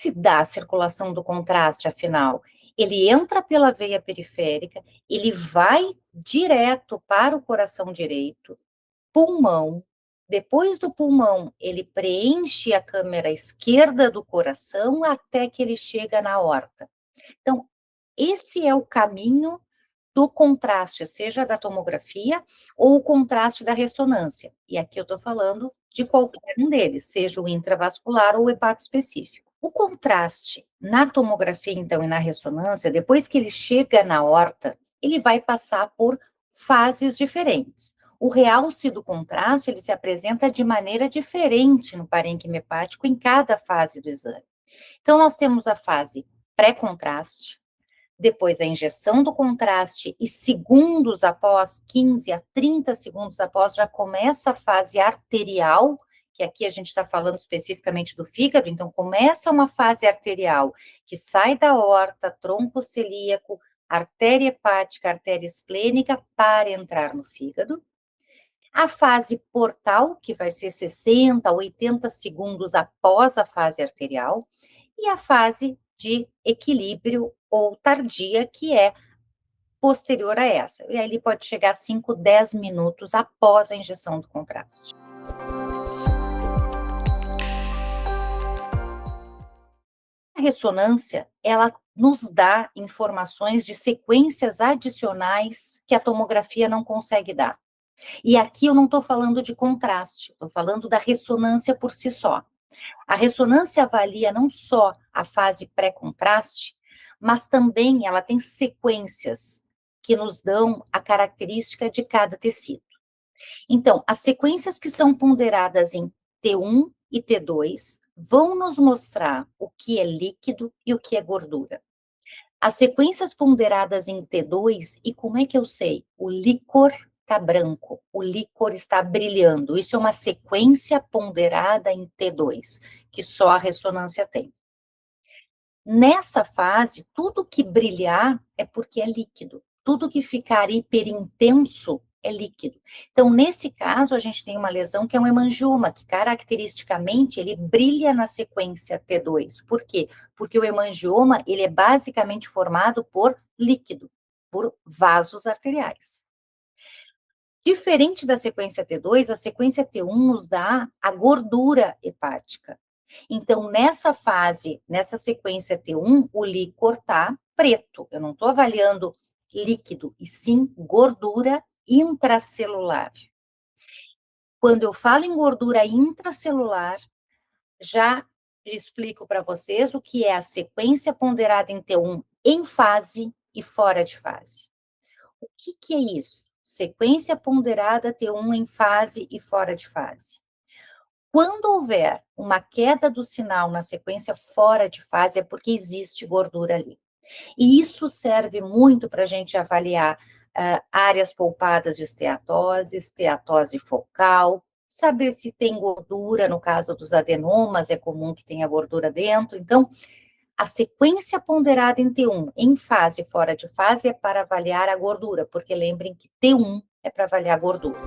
se dá a circulação do contraste, afinal? Ele entra pela veia periférica, ele vai direto para o coração direito, pulmão, depois do pulmão, ele preenche a câmara esquerda do coração até que ele chega na aorta. Então, esse é o caminho do contraste, seja da tomografia ou o contraste da ressonância. E aqui eu estou falando de qualquer um deles, seja o intravascular ou o hepatoespecífico. O contraste na tomografia, então, e na ressonância, depois que ele chega na aorta, ele vai passar por fases diferentes. O realce do contraste, ele se apresenta de maneira diferente no parênquima hepático em cada fase do exame. Então, nós temos a fase pré-contraste, depois a injeção do contraste e segundos após, 15 a 30 segundos após, já começa a fase arterial, que aqui a gente está falando especificamente do fígado, então começa uma fase arterial que sai da aorta, tronco celíaco, artéria hepática, artéria esplênica, para entrar no fígado. A fase portal, que vai ser 60 a 80 segundos após a fase arterial, e a fase de equilíbrio ou tardia, que é posterior a essa. E aí ele pode chegar a 5, 10 minutos após a injeção do contraste. A ressonância, ela nos dá informações de sequências adicionais que a tomografia não consegue dar. E aqui eu não estou falando de contraste, estou falando da ressonância por si só. A ressonância avalia não só a fase pré-contraste, mas também ela tem sequências que nos dão a característica de cada tecido. Então, as sequências que são ponderadas em T1 e T2 vão nos mostrar o que é líquido e o que é gordura. As sequências ponderadas em T2, e como é que eu sei? O líquor está branco, o líquor está brilhando. Isso é uma sequência ponderada em T2, que só a ressonância tem. Nessa fase, tudo que brilhar é porque é líquido. Tudo que ficar hiperintenso é líquido. Então, nesse caso, a gente tem uma lesão que é um hemangioma, que caracteristicamente ele brilha na sequência T2. Por quê? Porque o hemangioma, ele é basicamente formado por líquido, por vasos arteriais. Diferente da sequência T2, a sequência T1 nos dá a gordura hepática. Então, nessa fase, nessa sequência T1, o líquor está preto. Eu não estou avaliando líquido, e sim gordura intracelular. Quando eu falo em gordura intracelular, já explico para vocês o que é a sequência ponderada em T1 em fase e fora de fase. O que é isso? Sequência ponderada T1 em fase e fora de fase. Quando houver uma queda do sinal na sequência fora de fase, é porque existe gordura ali. E isso serve muito para a gente avaliar áreas poupadas de esteatose focal, saber se tem gordura, no caso dos adenomas, é comum que tenha gordura dentro. Então, a sequência ponderada em T1, em fase e fora de fase, é para avaliar a gordura, porque lembrem que T1 é para avaliar a gordura.